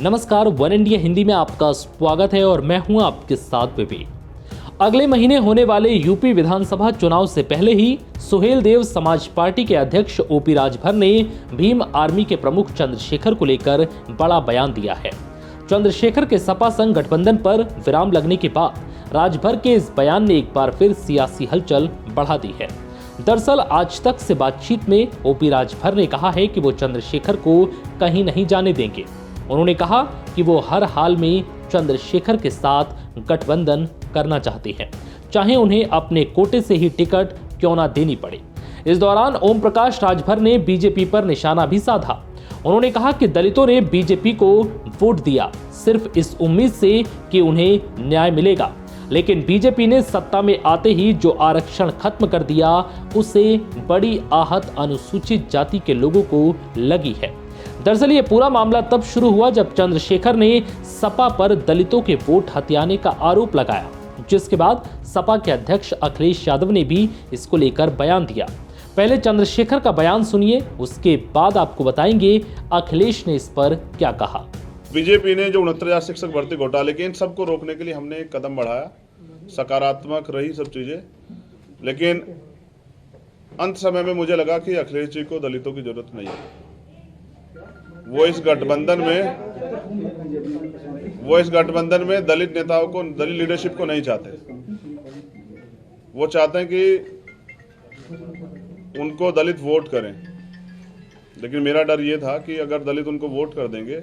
नमस्कार, one India Hindi में आपका स्वागत है और मैं हूं आपके साथ विवेक। अगले महीने होने वाले यूपी विधानसभा चुनाव से पहले ही सुहेलदेव समाज पार्टी के अध्यक्ष ओपी राजभर ने भीम आर्मी के प्रमुख चंद्रशेखर को लेकर बड़ा बयान दिया है। चंद्रशेखर के सपा संग गठबंधन पर विराम लगने के बाद राजभर के इस बयान ने एक बार फिर सियासी हलचल बढ़ा दी है। दरअसल आज तक से बातचीत में ओपी राजभर ने कहा है कि वो चंद्रशेखर को कहीं नहीं जाने देंगे। उन्होंने कहा कि वो हर हाल में चंद्रशेखर के साथ गठबंधन करना चाहते हैं, चाहे उन्हें अपने कोटे से ही टिकट क्यों ना देनी पड़े। इस दौरान ओम प्रकाश राजभर ने बीजेपी पर निशाना भी साधा। उन्होंने कहा कि दलितों ने बीजेपी को वोट दिया सिर्फ इस उम्मीद से कि उन्हें न्याय मिलेगा, लेकिन बीजेपी ने सत्ता में आते ही जो आरक्षण खत्म कर दिया उससे बड़ी आहत अनुसूचित जाति के लोगों को लगी है। दरअसल ये पूरा मामला तब शुरू हुआ जब चंद्रशेखर ने सपा पर दलितों के वोट हथियाने का आरोप लगाया, जिसके बाद सपा के अध्यक्ष अखिलेश यादव ने भी इसको लेकर बयान दिया। पहले चंद्रशेखर का बयान सुनिए, उसके बाद आपको बताएंगे अखिलेश ने इस पर क्या कहा। बीजेपी ने जो 69,000 शिक्षक भर्ती घोटाले के इन सबको रोकने के लिए हमने एक कदम बढ़ाया, सकारात्मक रही सब चीजें, लेकिन अंत समय में मुझे लगा कि अखिलेश जी को दलितों की जरूरत नहीं है। वो इस गठबंधन में दलित नेताओं को, दलित लीडरशिप को नहीं चाहते। वो चाहते हैं कि उनको दलित वोट करें, लेकिन मेरा डर ये था कि अगर दलित उनको वोट कर देंगे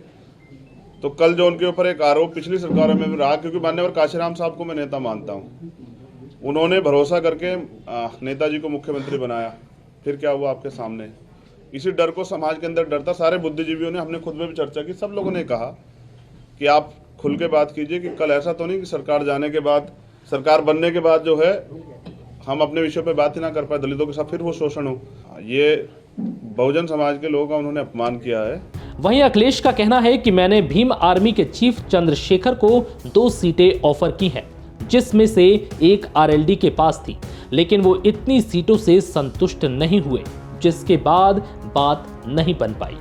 तो कल जो उनके ऊपर एक आरोप पिछली सरकारों में भी रहा, क्योंकि माननीय काशीराम साहब को मैं नेता मानता हूँ, उन्होंने भरोसा करके नेताजी को मुख्यमंत्री बनाया, फिर क्या हुआ आपके सामने। इसी डर को समाज के अंदर डर था। सारे बुद्धिजीवियों ने, हमने खुद में भी चर्चा की, सब लोगों ने कहा कि आप खुल के बात कीजिए कि कल ऐसा तो नहीं कि सरकार जाने के बाद, सरकार बनने के बाद जो है हम अपने विषय पे बात ही ना कर पाए, दलितों के साथ फिर वो शोषण हो। ये बहुजन समाज के लोगों का उन्होंने अपमान किया है। वहीं अखिलेश का कहना है कि मैंने भीम आर्मी के चीफ चंद्रशेखर को 2 सीटें ऑफर की हैं, जिसमें से एक आरएलडी के पास थी, लेकिन वो इतनी सीटों से संतुष्ट नहीं हुए, जिसके बाद बात नहीं बन पाई।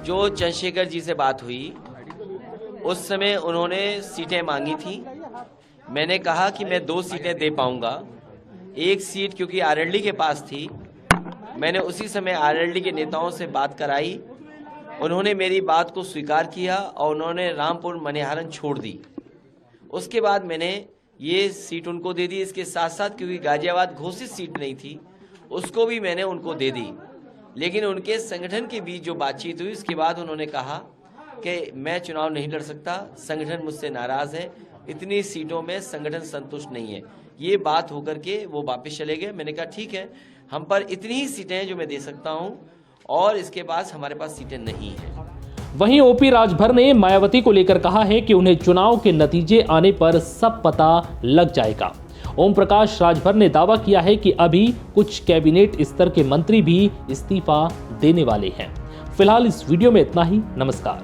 जो चंद्रशेखर जी से बात हुई उस समय उन्होंने सीटें मांगी थी। मैंने कहा कि मैं 2 सीटें दे पाऊंगा। एक सीट क्योंकि आरएलडी के पास थी, मैंने उसी समय आरएलडी के नेताओं से बात कराई। उन्होंने मेरी बात को स्वीकार किया और उन्होंने रामपुर मनिहारन छोड़ दी। उसके बाद मैंने ये सीट उनको दे दी। इसके साथ साथ क्योंकि गाजियाबाद घोषित सीट नहीं थी, उसको भी मैंने उनको दे दी। लेकिन उनके संगठन के बीच जो बातचीत हुई, उसके बाद उन्होंने कहा कि मैं चुनाव नहीं लड़ सकता, संगठन मुझसे नाराज है, इतनी सीटों में संगठन संतुष्ट नहीं है। ये बात होकर के वो वापस चले गए। मैंने कहा ठीक है, हम पर इतनी ही सीटें हैं जो मैं दे सकता हूं और इसके पास हमारे पास सीटें नहीं हैं। वहीं ओपी राजभर ने मायावती को लेकर कहा है कि उन्हें चुनाव के नतीजे आने पर सब पता लग जाएगा। ओम प्रकाश राजभर ने दावा किया है कि अभी कुछ कैबिनेट स्तर के मंत्री भी इस्तीफा देने वाले हैं। फिलहाल इस वीडियो में इतना ही। नमस्कार।